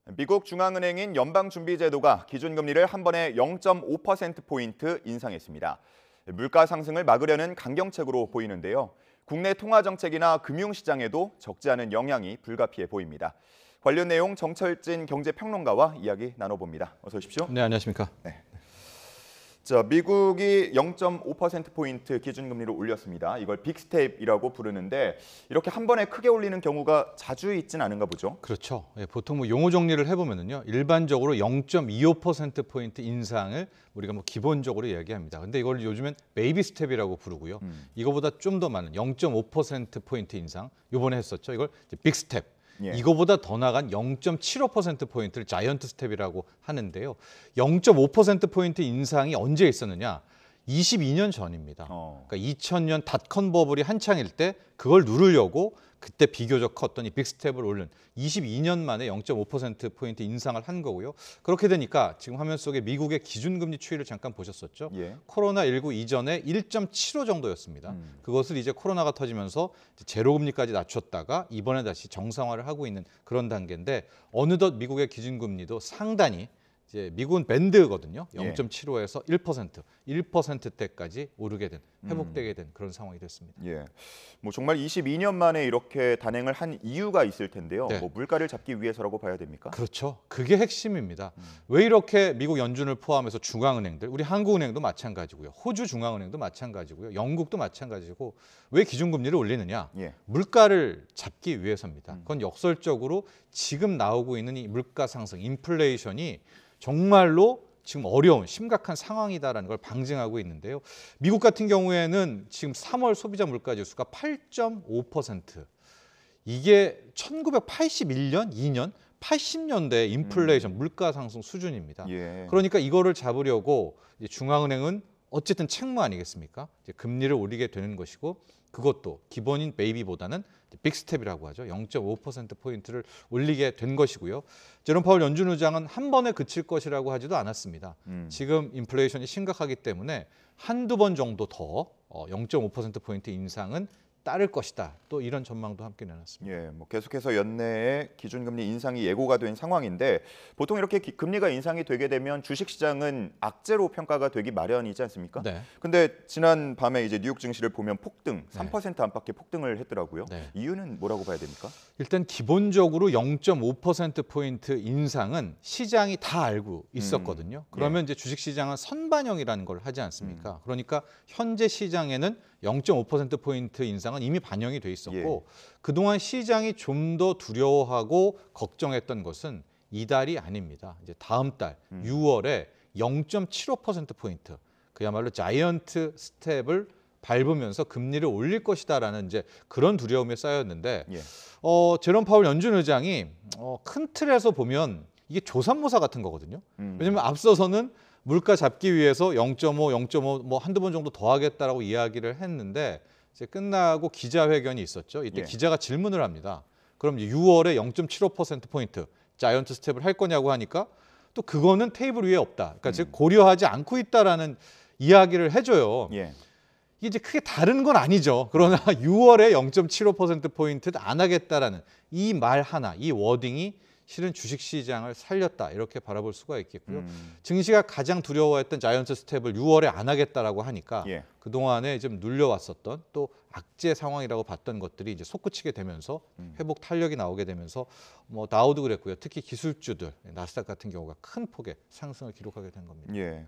미국 중앙은행인 연방준비제도가 기준금리를 한 번에 0.5%포인트 인상했습니다. 물가 상승을 막으려는 강경책으로 보이는데요. 국내 통화정책이나 금융시장에도 적지 않은 영향이 불가피해 보입니다. 관련 내용 정철진 경제평론가와 이야기 나눠봅니다. 어서 오십시오. 네, 안녕하십니까. 네. 미국이 0.5%포인트 기준금리를 올렸습니다. 이걸 빅스텝이라고 부르는데 이렇게 한 번에 크게 올리는 경우가 자주 있진 않은가 보죠? 그렇죠. 보통 용어 정리를 해보면요. 일반적으로 0.25%포인트 인상을 우리가 기본적으로 이야기합니다. 근데 이걸 요즘엔 베이비 스텝이라고 부르고요. 이거보다 좀 더 많은 0.5%포인트 인상, 요번에 했었죠. 이걸 빅스텝. 예. 이거보다 더 나간 0.75%포인트를 자이언트 스텝이라고 하는데요. 0.5%포인트 인상이 언제 있었느냐? 22년 전입니다. 그러니까 2000년 닷컴 버블이 한창일 때 그걸 누르려고 그때 비교적 컸던 이 빅스텝을 올린 22년 만에 0.5%포인트 인상을 한 거고요. 그렇게 되니까 지금 화면 속에 미국의 기준금리 추이를 잠깐 보셨었죠. 예. 코로나19 이전에 1.75 정도였습니다. 그것을 이제 코로나가 터지면서 제로금리까지 낮췄다가 이번에 다시 정상화를 하고 있는 그런 단계인데 어느덧 미국의 기준금리도 상당히 이제 미국은 밴드거든요. 0.75에서 1%대까지 오르게 된, 회복되게 된 그런 상황이 됐습니다. 예, 정말 22년 만에 이렇게 단행을 한 이유가 있을 텐데요. 네. 물가를 잡기 위해서라고 봐야 됩니까? 그렇죠. 그게 핵심입니다. 왜 이렇게 미국 연준을 포함해서 중앙은행들, 우리 한국은행도 마찬가지고요. 호주 중앙은행도 마찬가지고요. 영국도 마찬가지고 왜 기준금리를 올리느냐? 예. 물가를 잡기 위해서입니다. 그건 역설적으로 지금 나오고 있는 이 물가 상승, 인플레이션이 정말로 지금 어려운 심각한 상황이다라는 걸 방증하고 있는데요. 미국 같은 경우에는 지금 3월 소비자 물가 지수가 8.5%. 이게 1981년, 2년, 80년대 인플레이션 물가 상승 수준입니다. 예. 그러니까 이거를 잡으려고 이제 중앙은행은 어쨌든 책무 아니겠습니까? 이제 금리를 올리게 되는 것이고 그것도 기본인 베이비보다는 빅스텝이라고 하죠. 0.5%포인트를 올리게 된 것이고요. 제롬 파월 연준 의장은 한 번에 그칠 것이라고 하지도 않았습니다. 지금 인플레이션이 심각하기 때문에 한두 번 정도 더 0.5%포인트 인상은 따를 것이다. 또 이런 전망도 함께 내놨습니다. 예, 계속해서 연내에 기준금리 인상이 예고가 된 상황인데 보통 이렇게 금리가 인상이 되게 되면 주식시장은 악재로 평가가 되기 마련이지 않습니까? 네. 근데 지난 밤에 이제 뉴욕 증시를 보면 폭등, 3% 안팎의 폭등을 했더라고요. 네. 이유는 뭐라고 봐야 됩니까? 일단 기본적으로 0.5%포인트 인상은 시장이 다 알고 있었거든요. 그러면 이제 주식시장은 선반영이라는 걸 하지 않습니까? 그러니까 현재 시장에는 0.5%포인트 인상은 이미 반영이 돼 있었고 그동안 시장이 좀 더 두려워하고 걱정했던 것은 이달이 아닙니다. 이제 다음 달 6월에 0.75%포인트 그야말로 자이언트 스텝을 밟으면서 금리를 올릴 것이다라는 이제 그런 두려움에 쌓였는데 제롬 파월 연준 의장이 큰 틀에서 보면 이게 조삼모사 같은 거거든요. 왜냐하면 앞서서는 물가 잡기 위해서 0.5 한두 번 정도 더 하겠다라고 이야기를 했는데 이제 끝나고 기자회견이 있었죠. 이때 기자가 질문을 합니다. 그럼 6월에 0.75%포인트 자이언트 스텝을 할 거냐고 하니까 또 그거는 테이블 위에 없다. 그러니까 즉 고려하지 않고 있다라는 이야기를 해줘요. 이게 이제 크게 다른 건 아니죠. 그러나 6월에 0.75%포인트 안 하겠다라는 이 말 하나, 이 워딩이 실은 주식시장을 살렸다 이렇게 바라볼 수가 있겠고요. 증시가 가장 두려워했던 자이언트 스텝을 6월에 안 하겠다라고 하니까 그동안에 좀 눌려왔었던 또 악재 상황이라고 봤던 것들이 이제 솟구치게 되면서 회복 탄력이 나오게 되면서 다우도 그랬고요. 특히 기술주들, 나스닥 같은 경우가 큰 폭의 상승을 기록하게 된 겁니다. 예.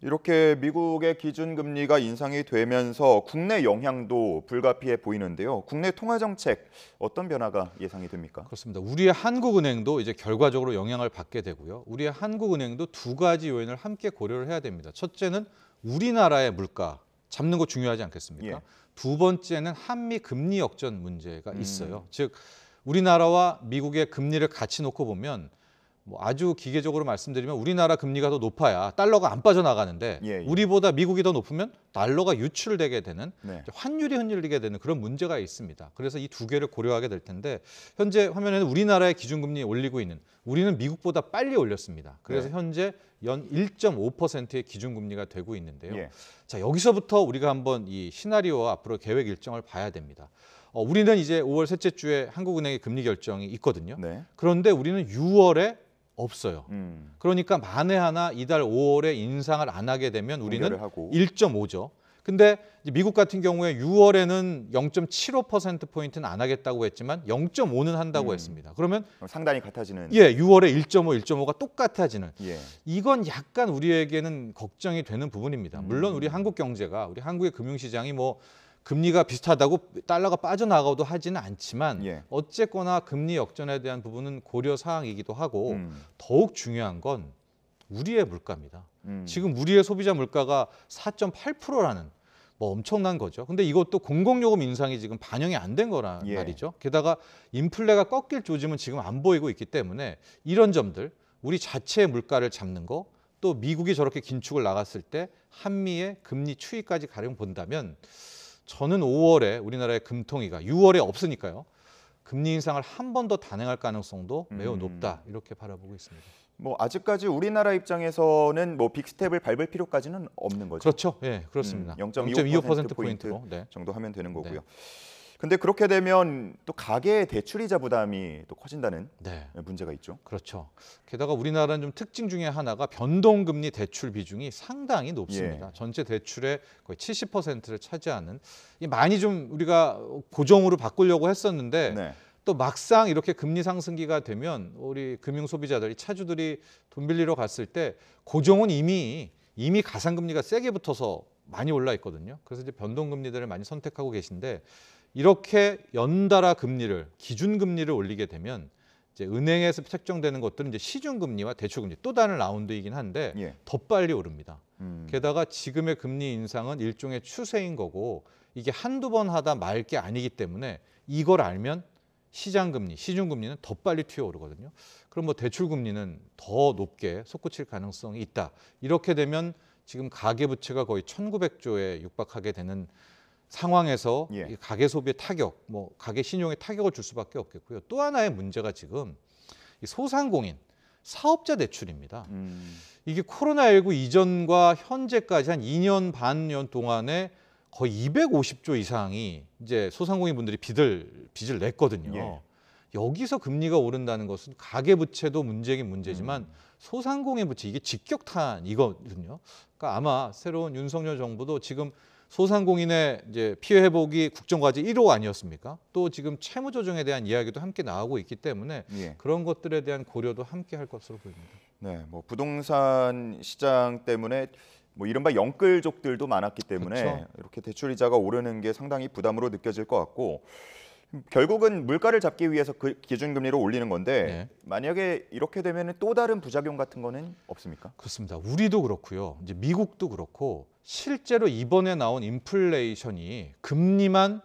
이렇게 미국의 기준금리가 인상이 되면서 국내 영향도 불가피해 보이는데요. 국내 통화정책 어떤 변화가 예상이 됩니까? 그렇습니다. 우리의 한국은행도 이제 결과적으로 영향을 받게 되고요. 우리의 한국은행도 두 가지 요인을 함께 고려를 해야 됩니다. 첫째는 우리나라의 물가 잡는 거 중요하지 않겠습니까? 두 번째는 한미 금리 역전 문제가 있어요. 즉 우리나라와 미국의 금리를 같이 놓고 보면 아주 기계적으로 말씀드리면 우리나라 금리가 더 높아야 달러가 안 빠져나가는데 우리보다 미국이 더 높으면 달러가 유출되게 되는 환율이 흔들리게 되는 그런 문제가 있습니다. 그래서 이 두 개를 고려하게 될 텐데 현재 화면에는 우리나라의 기준금리 올리고 있는 우리는 미국보다 빨리 올렸습니다. 그래서 현재 연 1.5%의 기준금리가 되고 있는데요. 자 여기서부터 우리가 한번 이 시나리오와 앞으로 계획 일정을 봐야 됩니다. 우리는 이제 5월 셋째 주에 한국은행의 금리 결정이 있거든요. 네. 그런데 우리는 6월에 없어요. 그러니까 만에 하나 이달 5월에 인상을 안 하게 되면 우리는 동결을 하고. 1.5죠. 근데 이제 미국 같은 경우에 6월에는 0.75%포인트는 안 하겠다고 했지만 0.5는 한다고 했습니다. 그러면 상당히 같아지는. 6월에 1.5, 1.5가 똑같아지는. 예. 이건 약간 우리에게는 걱정이 되는 부분입니다. 물론 우리 한국 경제가, 우리 한국의 금융시장이 뭐 금리가 비슷하다고 달러가 빠져나가도 하지는 않지만 예. 어쨌거나 금리 역전에 대한 부분은 고려 사항이기도 하고 더욱 중요한 건 우리의 물가입니다. 지금 우리의 소비자 물가가 4.8%라는 뭐 엄청난 거죠. 근데 이것도 공공요금 인상이 지금 반영이 안 된 거란 예. 말이죠. 게다가 인플레가 꺾일 조짐은 지금 안 보이고 있기 때문에 이런 점들, 우리 자체의 물가를 잡는 거, 또 미국이 저렇게 긴축을 나갔을 때 한미의 금리 추이까지 가령 본다면 저는 5월에 우리나라의 금통위가 6월에 없으니까요. 금리 인상을 한 번 더 단행할 가능성도 매우 높다 이렇게 바라보고 있습니다. 뭐 아직까지 우리나라 입장에서는 뭐 빅스텝을 밟을 필요까지는 없는 거죠. 그렇죠. 예, 그렇습니다. 0.25% 포인트 네. 정도 하면 되는 거고요. 네. 근데 그렇게 되면 또 가계의 대출이자 부담이 또 커진다는 네. 문제가 있죠. 그렇죠. 게다가 우리나라는 좀 특징 중에 하나가 변동금리 대출 비중이 상당히 높습니다. 예. 전체 대출의 거의 70%를 차지하는, 이 많이 좀 우리가 고정으로 바꾸려고 했었는데 네. 또 막상 이렇게 금리 상승기가 되면 우리 금융 소비자들이, 차주들이 돈 빌리러 갔을 때 고정은 이미 가상금리가 세게 붙어서 많이 올라 있거든요. 그래서 이제 변동금리들을 많이 선택하고 계신데, 이렇게 연달아 금리를, 기준금리를 올리게 되면 이제 은행에서 책정되는 것들은 이제 시중금리와 대출금리 또 다른 라운드이긴 한데 예. 더 빨리 오릅니다. 게다가 지금의 금리 인상은 일종의 추세인 거고 이게 한두 번 하다 말 게 아니기 때문에 이걸 알면 시장금리, 시중금리는 더 빨리 튀어오르거든요. 그럼 뭐 대출금리는 더 높게 솟구칠 가능성이 있다. 이렇게 되면 지금 가계부채가 거의 1,900조에 육박하게 되는 상황에서 예. 이 가계 소비의 타격, 뭐 가계 신용에 타격을 줄 수밖에 없겠고요. 또 하나의 문제가 지금 이 소상공인, 사업자 대출입니다. 이게 코로나19 이전과 현재까지 한 2년 반년 동안에 거의 250조 이상이 이제 소상공인 분들이 빚을 냈거든요. 예. 여기서 금리가 오른다는 것은 가계 부채도 문제긴 문제지만 소상공인 부채, 이게 직격탄이거든요. 그러니까 아마 새로운 윤석열 정부도 지금 소상공인의 이제 피해 회복이 국정과제 1호 아니었습니까? 또 지금 채무 조정에 대한 이야기도 함께 나오고 있기 때문에 예. 그런 것들에 대한 고려도 함께 할 것으로 보입니다. 네, 뭐 부동산 시장 때문에 뭐 이른바 영끌족들도 많았기 때문에 그렇죠. 이렇게 대출 이자가 오르는 게 상당히 부담으로 느껴질 것 같고, 결국은 물가를 잡기 위해서 그 기준금리를 올리는 건데 네. 만약에 이렇게 되면 또 다른 부작용 같은 거는 없습니까? 그렇습니다. 우리도 그렇고요. 이제 미국도 그렇고 실제로 이번에 나온 인플레이션이 금리만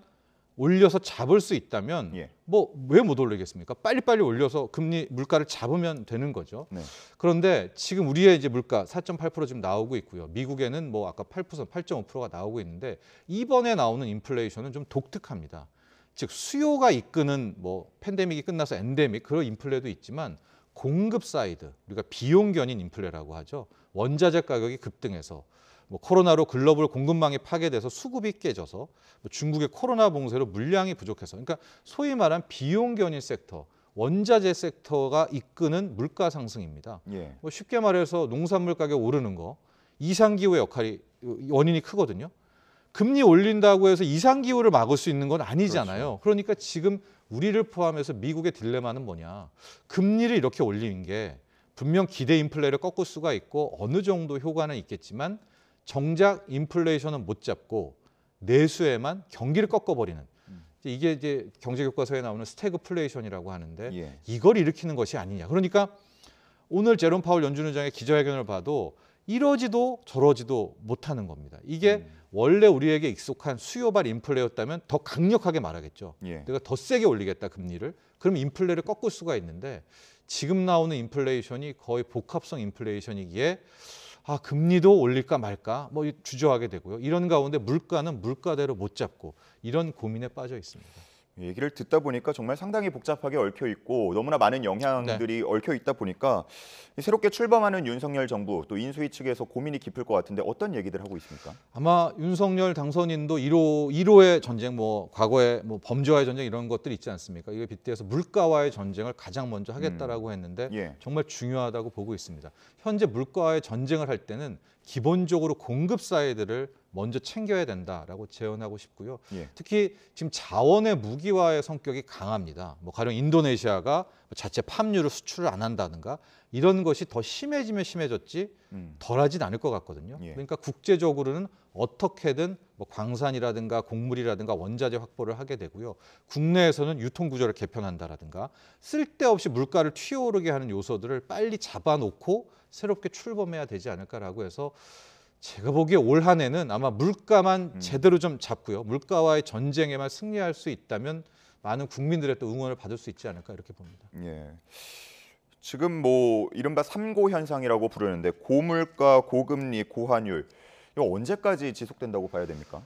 올려서 잡을 수 있다면 예. 뭐 왜 못 올리겠습니까? 빨리빨리 올려서 금리 물가를 잡으면 되는 거죠. 네. 그런데 지금 우리의 이제 물가 4.8% 지금 나오고 있고요. 미국에는 뭐 아까 8%, 8.5%가 나오고 있는데 이번에 나오는 인플레이션은 좀 독특합니다. 즉 수요가 이끄는 뭐 팬데믹이 끝나서 엔데믹 그런 인플레도 있지만 공급 사이드, 우리가 비용 견인 인플레라고 하죠. 원자재 가격이 급등해서 뭐 코로나로 글로벌 공급망이 파괴돼서 수급이 깨져서 뭐 중국의 코로나 봉쇄로 물량이 부족해서, 그러니까 소위 말한 비용 견인 섹터, 원자재 섹터가 이끄는 물가 상승입니다. 예. 뭐 쉽게 말해서 농산물 가격 오르는 거 이상기후의 역할이 원인이 크거든요. 금리 올린다고 해서 이상기후를 막을 수 있는 건 아니잖아요. 그러니까 지금 우리를 포함해서 미국의 딜레마는 뭐냐. 금리를 이렇게 올리는 게 분명 기대 인플레를 꺾을 수가 있고 어느 정도 효과는 있겠지만 정작 인플레이션은 못 잡고 내수에만 경기를 꺾어버리는, 이게 이제 경제교과서에 나오는 스태그플레이션이라고 하는데 예. 이걸 일으키는 것이 아니냐. 그러니까 오늘 제롬 파월 연준 의장의 기자회견을 봐도 이러지도 저러지도 못하는 겁니다. 이게 원래 우리에게 익숙한 수요발 인플레였다면 더 강력하게 말하겠죠. 예. 내가 더 세게 올리겠다 금리를. 그럼 인플레를 꺾을 수가 있는데 지금 나오는 인플레이션이 거의 복합성 인플레이션이기에 금리도 올릴까 말까 뭐 주저하게 되고요. 이런 가운데 물가는 물가대로 못 잡고 이런 고민에 빠져 있습니다. 얘기를 듣다 보니까 정말 상당히 복잡하게 얽혀 있고 너무나 많은 영향들이 얽혀 있다 보니까 새롭게 출범하는 윤석열 정부 또 인수위 측에서 고민이 깊을 것 같은데 어떤 얘기들 하고 있습니까? 아마 윤석열 당선인도 1호의 전쟁, 뭐 과거에 뭐 범죄와의 전쟁 이런 것들이 있지 않습니까? 이게 빗대어서 물가와의 전쟁을 가장 먼저 하겠다라고 했는데 예. 정말 중요하다고 보고 있습니다. 현재 물가와의 전쟁을 할 때는 기본적으로 공급 사이드를 먼저 챙겨야 된다라고 제언하고 싶고요. 예. 특히 지금 자원의 무기화의 성격이 강합니다. 뭐 가령 인도네시아가 자체 팜유를 수출을 안 한다든가 이런 것이 더 심해지면 심해졌지 덜하진 않을 것 같거든요. 예. 그러니까 국제적으로는 어떻게든 뭐 광산이라든가 곡물이라든가 원자재 확보를 하게 되고요. 국내에서는 유통 구조를 개편한다라든가 쓸데없이 물가를 튀어오르게 하는 요소들을 빨리 잡아놓고 새롭게 출범해야 되지 않을까라고 해서 제가 보기에 올 한 해는 아마 물가만 제대로 좀 잡고요. 물가와의 전쟁에만 승리할 수 있다면 많은 국민들의 또 응원을 받을 수 있지 않을까 이렇게 봅니다. 예. 지금 뭐 이른바 3고 현상이라고 부르는데 고물가, 고금리, 고환율 이거 언제까지 지속된다고 봐야 됩니까?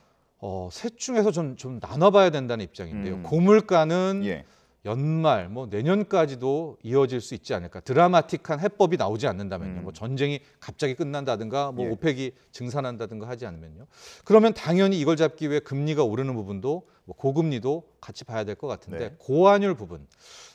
셋 중에서 좀 나눠봐야 된다는 입장인데요. 고물가는 예. 연말, 뭐 내년까지도 이어질 수 있지 않을까. 드라마틱한 해법이 나오지 않는다면요. 뭐 전쟁이 갑자기 끝난다든가, 뭐 예. 오펙이 증산한다든가 하지 않으면요. 그러면 당연히 이걸 잡기 위해 금리가 오르는 부분도, 뭐 고금리도 같이 봐야 될 것 같은데 네. 고환율 부분,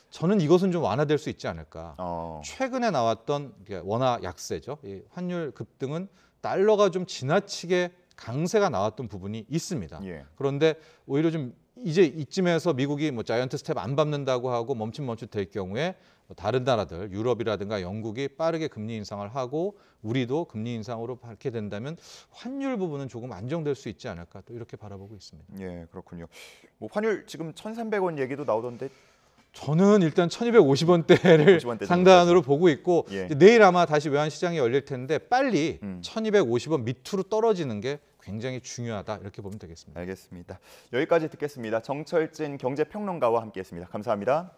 저는 이것은 좀 완화될 수 있지 않을까. 최근에 나왔던 워낙 약세죠. 이 환율 급등은 달러가 좀 지나치게 강세가 나왔던 부분이 있습니다. 예. 그런데 오히려 좀 이제 이쯤에서 미국이 뭐 자이언트 스텝 안 밟는다고 하고 멈칫 될 경우에 뭐 다른 나라들 유럽이라든가 영국이 빠르게 금리 인상을 하고 우리도 금리 인상으로 밝게 된다면 환율 부분은 조금 안정될 수 있지 않을까 또 이렇게 바라보고 있습니다. 예, 그렇군요. 뭐 환율 지금 1,300원 얘기도 나오던데 저는 일단 1,250원대를 50원대 상단으로 보고 있고 예. 내일 아마 다시 외환 시장이 열릴 텐데 빨리 1,250원 밑으로 떨어지는 게 굉장히 중요하다 이렇게 보면 되겠습니다. 알겠습니다. 여기까지 듣겠습니다. 정철진 경제평론가와 함께했습니다. 감사합니다.